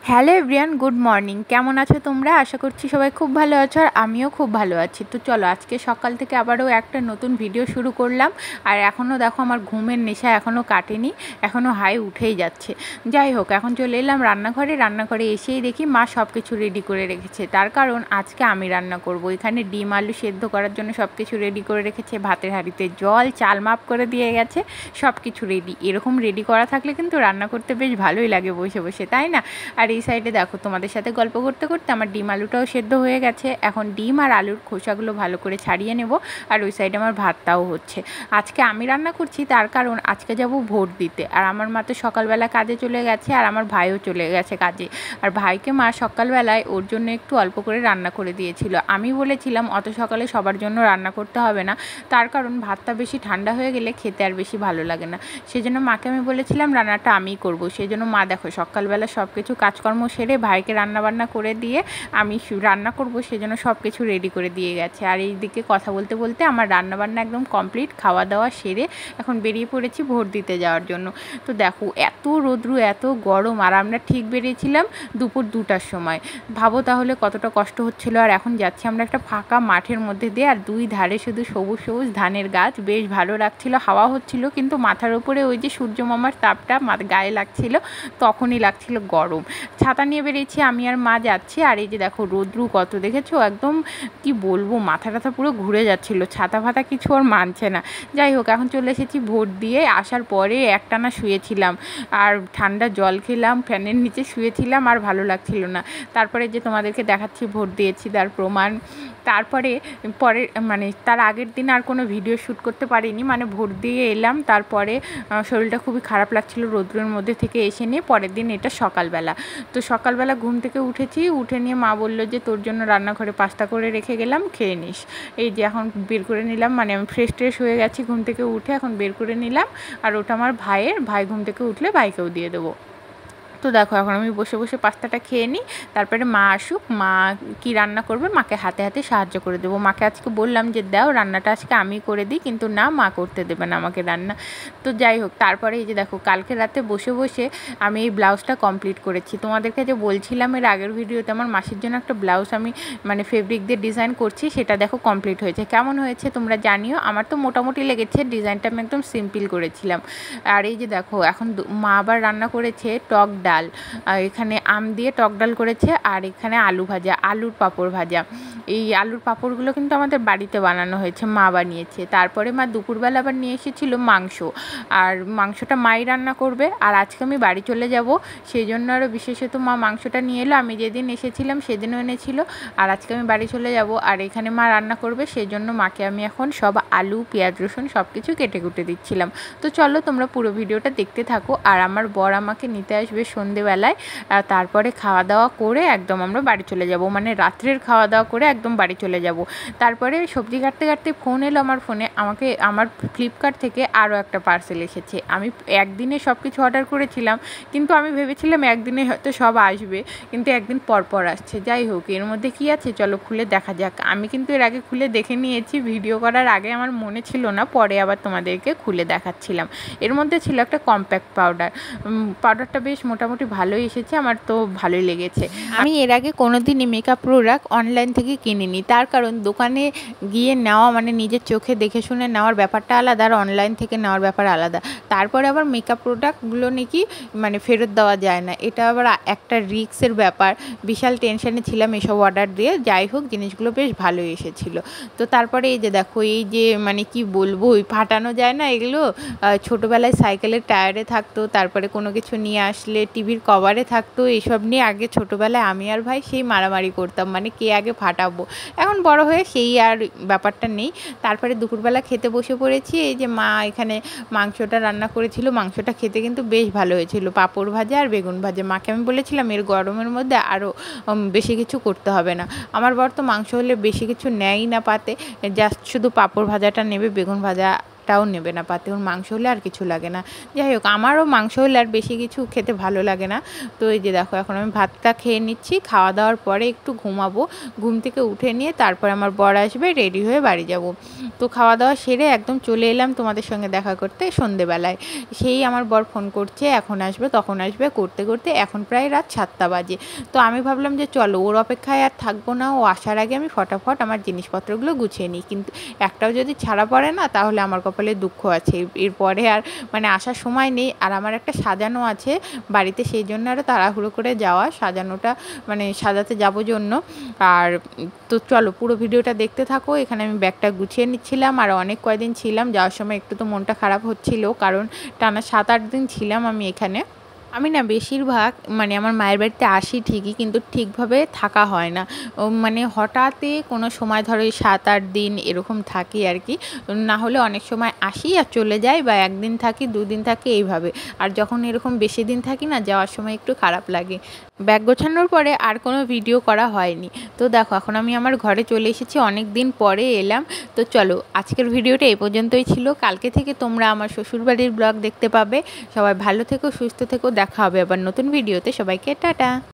Hello everyone, good morning. কেমন আছো তোমরা? আশা করছি সবাই খুব ভালো আছো, আর আমিও খুব ভালো আছি। তো চলো, আজকে সকাল থেকে আবারও একটা নতুন ভিডিও শুরু করলাম। আর এখনও দেখো আমার ঘুমের নেশা এখনও কাটেনি, এখনও হাই উঠেই যাচ্ছে। যাই হোক, এখন চলে এলাম রান্নাঘরে এসেই দেখি মা সব কিছু রেডি করে রেখেছে। তার কারণ আজকে আমি রান্না করব। এখানে ডিম আলু সেদ্ধ করার জন্য সব কিছু রেডি করে রেখেছে, ভাতের হাঁড়িতে জল, চাল মাপ করে দিয়ে গেছে, সব কিছু রেডি। এরকম রেডি করা থাকলে কিন্তু রান্না করতে বেশ ভালোই লাগে বসে বসে, তাই না? আর এই সাইডে দেখো, তোমাদের সাথে গল্প করতে করতে আমার ডিম আলুটাও সেদ্ধ হয়ে গেছে। এখন ডিম আর আলুর খোসাগুলো ভালো করে ছাড়িয়ে নেব। আর ওই সাইডে আমার ভাতটাও হচ্ছে। আজকে আমি রান্না করছি, তার কারণ আজকে যাব ভোট দিতে। আর আমার মা তো সকালবেলা কাজে চলে গেছে, আর আমার ভাইও চলে গেছে কাজে। আর ভাইকে মা সকালবেলায় ওর জন্য একটু অল্প করে রান্না করে দিয়েছিল। আমি বলেছিলাম অত সকালে সবার জন্য রান্না করতে হবে না, তার কারণ ভাতটা বেশি ঠান্ডা হয়ে গেলে খেতে আর বেশি ভালো লাগে না। সেজন্য মাকে আমি বলেছিলাম রান্নাটা আমিই করবো। সেই জন্য মা দেখো সকালবেলা সব কিছু কাজকর্ম সেরে ভাইকে রান্নাবান্না করে দিয়ে আমি রান্না করব, সেজন্য সব কিছু রেডি করে দিয়ে গেছে। আর এই দিকে কথা বলতে বলতে আমার রান্নাবান্না একদম কমপ্লিট, খাওয়া দাওয়া সেরে এখন বেরিয়ে পড়েছি ভোট দিতে যাওয়ার জন্য। তো দেখো, এত রোদ্রু, এত গরম, আর আমরা ঠিক বেরিয়েছিলাম দুপুর 2টার সময়। ভাবো তাহলে কতটা কষ্ট হচ্ছিল। আর এখন যাচ্ছি আমরা একটা ফাঁকা মাঠের মধ্যে দিয়ে, আর দুই ধারে শুধু সবুজ সবুজ ধানের গাছ, বেশ ভালো লাগছিল, হাওয়া হচ্ছিল। কিন্তু মাথার উপরে ওই যে সূর্য মামার তাপটা গায়ে লাগছিল, তখনই লাগছিল গরম। ছাতা নিয়ে বেরিয়েছি, আমি আর মা যাচ্ছি। আর এই যে দেখো রোদ্রু কত, দেখেছো? একদম কি বলবো, মাথা টাথা পুরো ঘুরে যাচ্ছিল, ছাতা ফাতা কিছু আর মানছে না। যাই হোক, এখন চলে এসেছি ভোট দিয়ে। আসার পরে একটানা শুয়েছিলাম, আর ঠান্ডা জল খেলাম, ফ্যানের নিচে শুয়েছিলাম, আর ভালো লাগছিল না। তারপরে যে তোমাদেরকে দেখাচ্ছি ভোট দিয়েছি তার প্রমাণ। তারপরে মানে তার আগের দিন আর কোনো ভিডিও শ্যুট করতে পারিনি, মানে ভোট দিয়ে এলাম, তারপরে শরীরটা খুবই খারাপ লাগছিল রোদ্রের মধ্যে থেকে এসে নিয়ে। পরের দিন এটা সকালবেলা। তো সকালবেলা ঘুম থেকে উঠেছি, উঠে নিয়ে মা বললো যে তোর জন্য রান্নাঘরে পাস্তা করে রেখে গেলাম, খেয়ে নিস। এই যে এখন বের করে নিলাম, মানে আমি ফ্রেশ হয়ে গেছি ঘুম থেকে উঠে, এখন বের করে নিলাম। আর ওটা আমার ভাইয়ের, ভাই ঘুম থেকে উঠলে ভাইকেও দিয়ে দেবো। তো দেখো, এখন আমি বসে বসে পাস্তাটা খেয়ে নিই, তারপরে মা আসুক, মা কি রান্না করবে মাকে হাতে হাতে সাহায্য করে দেবো। মাকে আজকে বললাম যে দাও রান্নাটা আজকে আমি করে দিই, কিন্তু না, মা করতে দেবে না আমাকে রান্না। তো যাই হোক, তারপরে এই যে দেখো কালকে রাতে বসে বসে আমি এই ব্লাউজটা কমপ্লিট করেছি। তোমাদেরকে যে বলছিলাম এর আগের ভিডিওতে, আমার মাসির জন্য একটা ব্লাউজ আমি মানে ফেব্রিক দিয়ে ডিজাইন করছি, সেটা দেখো কমপ্লিট হয়েছে। কেমন হয়েছে তোমরা জানিও। আমার তো মোটামুটি লেগেছে, ডিজাইনটা আমি একদম সিম্পল করেছিলাম। আর এই যে দেখো, এখন মা আবার রান্না করেছে টক ডাল, আর এখানে আম দিয়ে টক ডাল করেছে, আর এখানে আলু ভাজা, আলুর পাঁপড় ভাজা। এই আলুর পাঁপড়গুলো কিন্তু আমাদের বাড়িতে বানানো হয়েছে, মা বানিয়েছে। তারপরে মা দুপুরবেলা আবার নিয়ে এসেছিলো মাংস, আর মাংসটা মাই রান্না করবে। আর আজকে আমি বাড়ি চলে যাব, সেই জন্য আরও বিশেষত মা মাংসটা নিয়ে এলো। আমি যেদিন এসেছিলাম সেদিনও এনেছিল, আর আজকে আমি বাড়ি চলে যাব, আর এখানে মা রান্না করবে। সেই জন্য মাকে আমি এখন সব আলু, পেঁয়াজ, রসুন সব কিছু কেটে কুটে দিচ্ছিলাম। তো চলো তোমরা পুরো ভিডিওটা দেখতে থাকো। আর আমার বর আমাকে নিতে আসবে সন্ধেবেলায়, তারপরে খাওয়া দাওয়া করে একদম আমরা বাড়ি চলে যাব, মানে রাত্রের খাওয়া দাওয়া করে একদম বাড়ি চলে যাব। তারপরে সবজি কাটতে কাটতে ফোন এলো আমার ফোনে, আমার ফ্লিপকার্ট থেকে আরও একটা পার্সেল এসেছে। আমি একদিনে সব কিছু অর্ডার করেছিলাম, কিন্তু আমি ভেবেছিলাম একদিনে হয়তো সব আসবে, কিন্তু একদিন পর আসছে। যাই হোক, এর মধ্যে কি আছে চলো খুলে দেখা যাক। আমি কিন্তু এর আগে খুলে দেখে নিয়েছি, ভিডিও করার আগে আমার মনে ছিল না, পরে আবার তোমাদেরকে খুলে দেখাচ্ছিলাম। এর মধ্যে ছিল একটা কম্প্যাক্ট পাউডারটা বেশ মোটামুটি ভালোই এসেছে, আমার তো ভালোই লেগেছে। আমি এর আগে কোনোদিনই মেকআপ প্রোডাক্ট অনলাইন থেকে কিনিনি, তার কারণ দোকানে গিয়ে নেওয়া মানে নিজের চোখে দেখে শুনে নেওয়ার ব্যাপারটা আলাদা, আর অনলাইন থেকে নেওয়ার ব্যাপার আলাদা। তারপরে আবার মেকআপ প্রোডাক্টগুলো নাকি মানে ফেরত দেওয়া যায় না, এটা আবার একটা রিস্কের ব্যাপার। বিশাল টেনশানে ছিলাম এসব অর্ডার দিয়ে। যাই হোক, জিনিসগুলো বেশ ভালোই এসেছিলো। তো তারপরে এই যে দেখো, এই যে মানে কি বলবো, ওই ফাটানো যায় না এগুলো, ছোটোবেলায় সাইকেলের টায়ারে থাকতো, তারপরে কোনো কিছু নিয়ে আসলে টিভির কভারে থাকতো, এইসব নিয়ে আগে ছোটোবেলায় আমি আর ভাই সেই মারামারি করতাম, মানে কে আগে ফাটাবো। এখন বড় হয়ে সেই আর ব্যাপারটা নেই। তারপরে দুপুরবেলা খেতে বসে পড়েছি। এই যে মা এখানে মাংসটা রান্না করেছিল, মাংসটা খেতে কিন্তু বেশ ভালো হয়েছিল, পাঁপড় ভাজা আর বেগুন ভাজা। মাকে আমি বলেছিলাম এর গরমের মধ্যে আরও বেশি কিছু করতে হবে না। আমার বর তো মাংস হলে বেশি কিছু নেয়ই না পাতে, জাস্ট শুধু পাঁপড় ভাজাটা নেবে, বেগুন ভাজা ভাতটাও নেবে না পাতে, ওর মাংস হলে আর কিছু লাগে না। যাই হোক, আমারও মাংস হলে আর বেশি কিছু খেতে ভালো লাগে না। তো এই যে দেখো এখন আমি ভাতটা খেয়ে নিচ্ছি, খাওয়া দাওয়ার পরে একটু ঘুমাবো, ঘুম থেকে উঠে নিয়ে তারপরে আমার বর আসবে, রেডি হয়ে বাড়ি যাব। তো খাওয়া দাওয়া সেরে একদম চলে এলাম তোমাদের সঙ্গে দেখা করতে সন্ধেবেলায়। সেই আমার বর ফোন করছে এখন আসবে তখন আসবে করতে করতে এখন প্রায় রাত 7টা বাজে। তো আমি ভাবলাম যে চলো ওর অপেক্ষায় আর থাকবো না, ও আসার আগে আমি ফটাফট আমার জিনিসপত্রগুলো গুছিয়ে নিই, কিন্তু একটাও যদি ছাড়া পড়ে না তাহলে আমার কপালে দুঃখ আছে, এরপরে আর মানে আসার সময় নেই। আর আমার একটা সাজানো আছে বাড়িতে, সেই জন্য আরও তাড়াহুড়ো করে যাওয়া, সাজানোটা মানে সাজাতে যাবো জন্য। আর তো চলো পুরো ভিডিওটা দেখতে থাকো। এখানে আমি ব্যাগটা গুছিয়ে নিচ্ছিলাম, আর অনেক কয়দিন ছিলাম, যাওয়ার সময় একটু তো মনটা খারাপ হচ্ছিল, কারণ টানা 7-8 দিন ছিলাম আমি এখানে। আমি না বেশিরভাগ মানে আমার মায়ের বাড়িতে আসি ঠিকই, কিন্তু ঠিকভাবে থাকা হয় না। মানে হঠাৎই কোনো সময় ধরো 7-8 দিন এরকম থাকি আর কি, না হলে অনেক সময় আসি আর চলে যাই, বা একদিন থাকি 2 দিন থাকি এইভাবে। আর যখন এরকম বেশি দিন থাকি না, যাওয়ার সময় একটু খারাপ লাগে। ব্যাগ গোছানোর পরে আর কোনো ভিডিও করা হয়নি। তো দেখো এখন আমি আমার ঘরে চলে এসেছি, অনেক দিন পরে এলাম। তো চলো আজকের ভিডিওটা এই পর্যন্তই ছিল, কালকে থেকে তোমরা আমার শ্বশুরবাড়ির ব্লগ দেখতে পাবে। সবাই ভালো থেকো, সুস্থ থেকো, দেখা হবে আবার নতুন ভিডিওতে। সবাইকে টাটা।